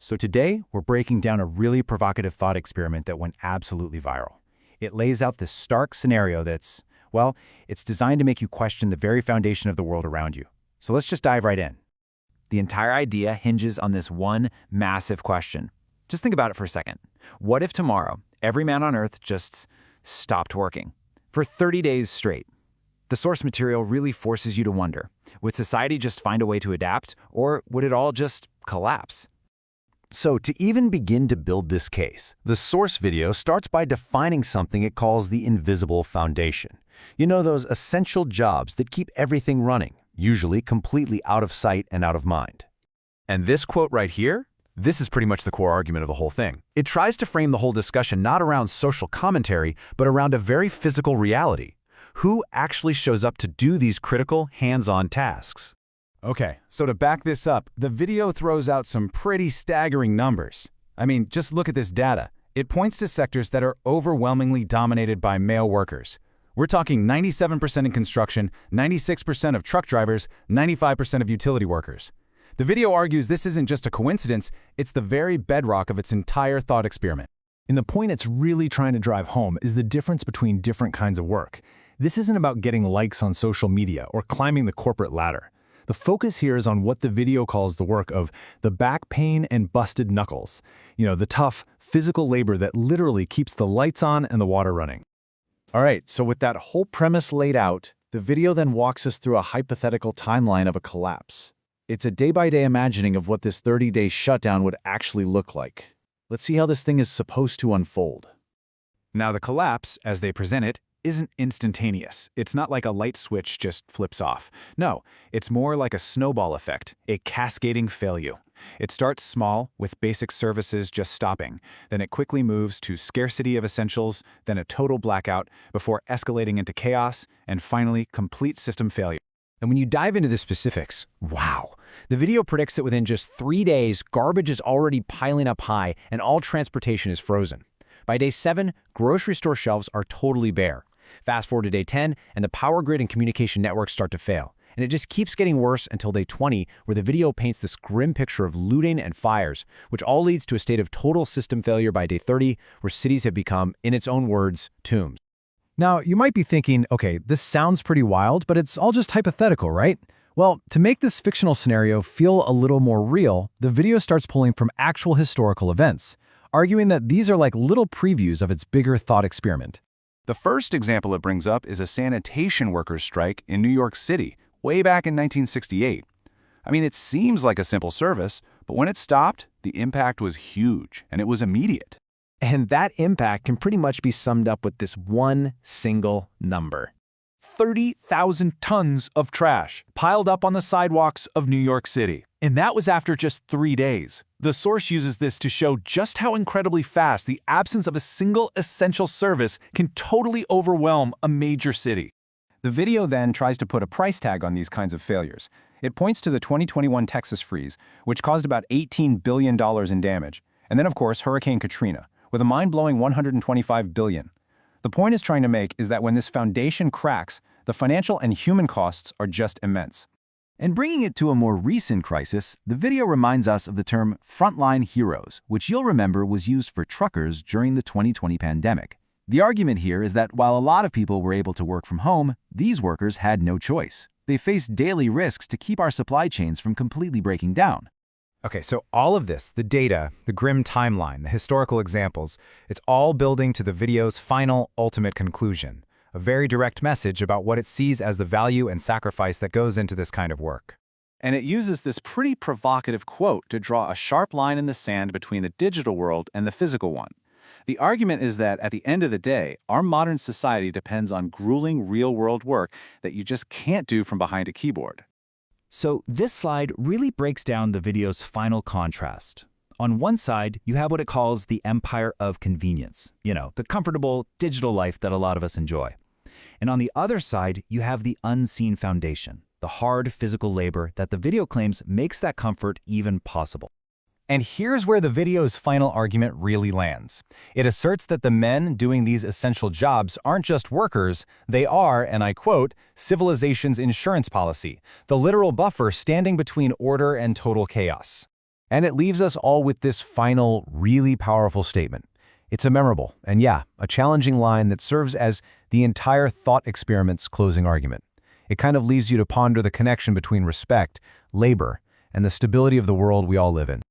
So today, we're breaking down a really provocative thought experiment that went absolutely viral. It lays out this stark scenario that's, well, it's designed to make you question the very foundation of the world around you. So let's just dive right in. The entire idea hinges on this one massive question. Just think about it for a second. What if tomorrow, every man on Earth just stopped working for 30 days straight? The source material really forces you to wonder, would society just find a way to adapt, or would it all just collapse? So to even begin to build this case, the source video starts by defining something it calls the invisible foundation. You know, those essential jobs that keep everything running, usually completely out of sight and out of mind. And this quote right here, this is pretty much the core argument of the whole thing. It tries to frame the whole discussion not around social commentary, but around a very physical reality. Who actually shows up to do these critical, hands-on tasks? Okay, so to back this up, the video throws out some pretty staggering numbers. I mean, just look at this data. It points to sectors that are overwhelmingly dominated by male workers. We're talking 97% in construction, 96% of truck drivers, 95% of utility workers. The video argues this isn't just a coincidence, it's the very bedrock of its entire thought experiment. And the point it's really trying to drive home is the difference between different kinds of work. This isn't about getting likes on social media or climbing the corporate ladder. The focus here is on what the video calls the work of the back pain and busted knuckles. You know, the tough, physical labor that literally keeps the lights on and the water running. All right, so with that whole premise laid out, the video then walks us through a hypothetical timeline of a collapse. It's a day-by-day imagining of what this 30-day shutdown would actually look like. Let's see how this thing is supposed to unfold. Now the collapse, as they present it, isn't instantaneous. It's not like a light switch just flips off. No, it's more like a snowball effect, a cascading failure. It starts small, with basic services just stopping. Then it quickly moves to scarcity of essentials, then a total blackout, before escalating into chaos, and finally, complete system failure. And when you dive into the specifics, wow, the video predicts that within just 3 days, garbage is already piling up high and all transportation is frozen. By day 7, grocery store shelves are totally bare. Fast forward to day 10, and the power grid and communication networks start to fail. And it just keeps getting worse until day 20, where the video paints this grim picture of looting and fires, which all leads to a state of total system failure by day 30, where cities have become, in its own words, tombs. Now, you might be thinking, okay, this sounds pretty wild, but it's all just hypothetical, right? Well, to make this fictional scenario feel a little more real, the video starts pulling from actual historical events, arguing that these are like little previews of its bigger thought experiment. The first example it brings up is a sanitation workers' strike in New York City, way back in 1968. I mean, it seems like a simple service, but when it stopped, the impact was huge, and it was immediate. And that impact can pretty much be summed up with this one single number. 30,000 tons of trash piled up on the sidewalks of New York City. And that was after just 3 days. The source uses this to show just how incredibly fast the absence of a single essential service can totally overwhelm a major city. The video then tries to put a price tag on these kinds of failures. It points to the 2021 Texas freeze, which caused about $18 billion in damage. And then, of course, Hurricane Katrina, with a mind-blowing $125 billion. The point it's trying to make is that when this foundation cracks, the financial and human costs are just immense. And bringing it to a more recent crisis, the video reminds us of the term frontline heroes, which you'll remember was used for truckers during the 2020 pandemic. The argument here is that while a lot of people were able to work from home, these workers had no choice. They faced daily risks to keep our supply chains from completely breaking down. Okay, so all of this, the data, the grim timeline, the historical examples, it's all building to the video's final, ultimate conclusion. A very direct message about what it sees as the value and sacrifice that goes into this kind of work. And it uses this pretty provocative quote to draw a sharp line in the sand between the digital world and the physical one. The argument is that at the end of the day, our modern society depends on grueling real-world work that you just can't do from behind a keyboard. So this slide really breaks down the video's final contrast. On one side, you have what it calls the empire of convenience, the comfortable digital life that a lot of us enjoy. And on the other side, you have the unseen foundation, the hard physical labor that the video claims makes that comfort even possible. And here's where the video's final argument really lands. It asserts that the men doing these essential jobs aren't just workers, they are, and I quote, civilization's insurance policy, the literal buffer standing between order and total chaos. And it leaves us all with this final, really powerful statement. It's a memorable, and yeah, a challenging line that serves as the entire thought experiment's closing argument. It kind of leaves you to ponder the connection between respect, labor, and the stability of the world we all live in.